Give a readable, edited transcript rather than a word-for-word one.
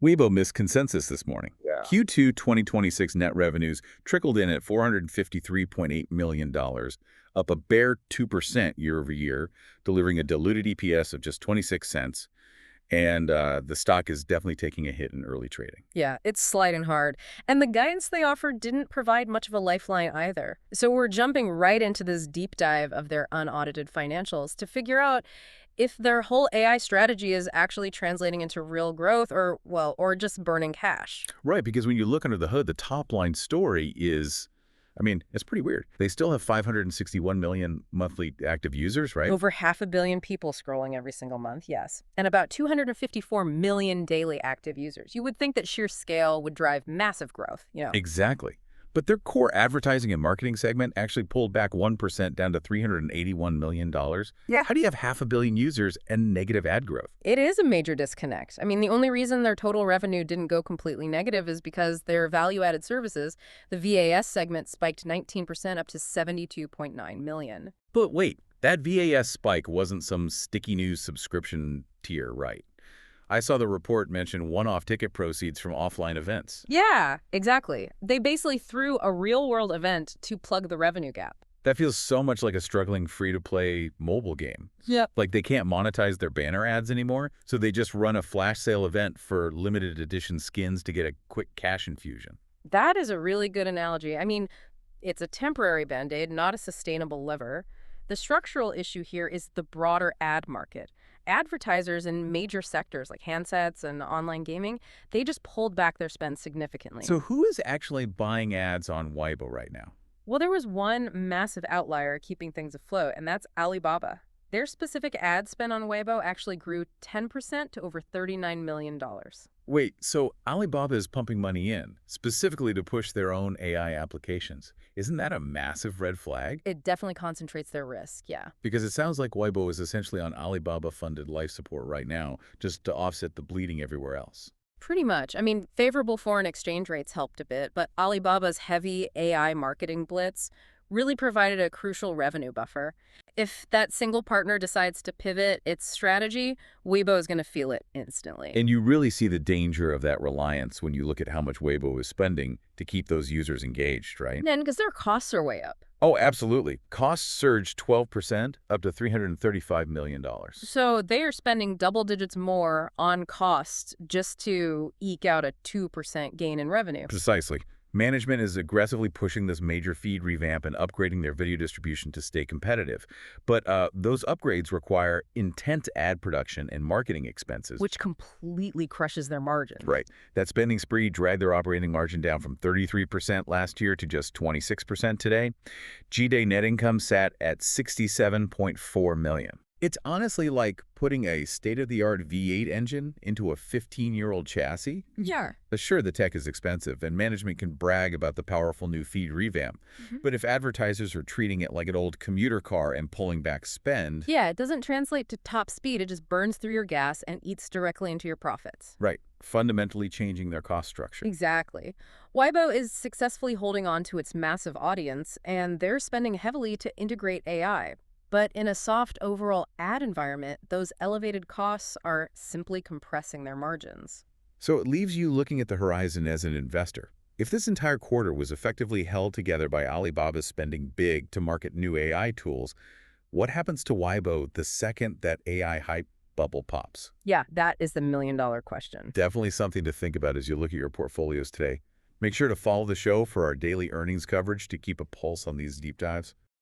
Weibo missed consensus this morning. Yeah. Q2 2026 net revenues trickled in at $453.8 million, up a bare 2% year over year, delivering a diluted EPS of just 26 cents. And the stock is definitely taking a hit in early trading. Yeah, it's sliding hard. And the guidance they offered didn't provide much of a lifeline either. So we're jumping right into this deep dive of their unaudited financials to figure out if their whole AI strategy is actually translating into real growth or, well, or just burning cash. Right, because when you look under the hood, the top line story is, it's pretty weird. They still have 561 million monthly active users, right? Over 500 million people scrolling every single month, yes. And about 254 million daily active users. You would think that sheer scale would drive massive growth. Exactly. But their core advertising and marketing segment actually pulled back 1% down to $381 million. Yeah. How do you have 500 million users and negative ad growth? It is a major disconnect. The only reason their total revenue didn't go completely negative is because their value-added services, the VAS segment, spiked 19% up to $72.9 million. But wait, that VAS spike wasn't some sticky news subscription tier, right? I saw the report mention one-off ticket proceeds from offline events. Yeah, exactly. They basically threw a real-world event to plug the revenue gap. That feels so much like a struggling free-to-play mobile game. Yep. Like they can't monetize their banner ads anymore, so they just run a flash sale event for limited edition skins to get a quick cash infusion. That is a really good analogy. It's a temporary Band-Aid, not a sustainable lever. The structural issue here is the broader ad market. Advertisers in major sectors like handsets and online gaming, they just pulled back their spend significantly. So who is actually buying ads on Weibo right now? Well, there was one massive outlier keeping things afloat, and that's Alibaba. Their specific ad spend on Weibo actually grew 10% to over $39 million. Wait, so Alibaba is pumping money in, specifically to push their own AI applications. Isn't that a massive red flag? It definitely concentrates their risk, yeah. Because it sounds like Weibo is essentially on Alibaba-funded life support right now, just to offset the bleeding everywhere else. Pretty much. Favorable foreign exchange rates helped a bit, but Alibaba's heavy AI marketing blitz really provided a crucial revenue buffer. If that single partner decides to pivot its strategy, Weibo is going to feel it instantly. And you really see the danger of that reliance when you look at how much Weibo is spending to keep those users engaged, right? And because their costs are way up. Oh, absolutely. Costs surged 12%, up to $335 million. So they are spending double digits more on costs just to eke out a 2% gain in revenue. Precisely. Management is aggressively pushing this major feed revamp and upgrading their video distribution to stay competitive. But those upgrades require intense ad production and marketing expenses. Which completely crushes their margins. Right. That spending spree dragged their operating margin down from 33% last year to just 26% today. G-Day net income sat at $67.4 million. It's honestly like putting a state-of-the-art V8 engine into a 15-year-old chassis. Yeah. Sure, the tech is expensive, and management can brag about the powerful new feed revamp. But if advertisers are treating it like an old commuter car and pulling back spend... Yeah, it doesn't translate to top speed. It just burns through your gas and eats directly into your profits. Right. Fundamentally changing their cost structure. Exactly. Weibo is successfully holding on to its massive audience, and they're spending heavily to integrate AI. But in a soft overall ad environment, those elevated costs are simply compressing their margins. So it leaves you looking at the horizon as an investor. If this entire quarter was effectively held together by Alibaba spending big to market new AI tools, what happens to Weibo the second that AI hype bubble pops? Yeah, that is the million-dollar question. Definitely something to think about as you look at your portfolios today. Make sure to follow the show for our daily earnings coverage to keep a pulse on these deep dives.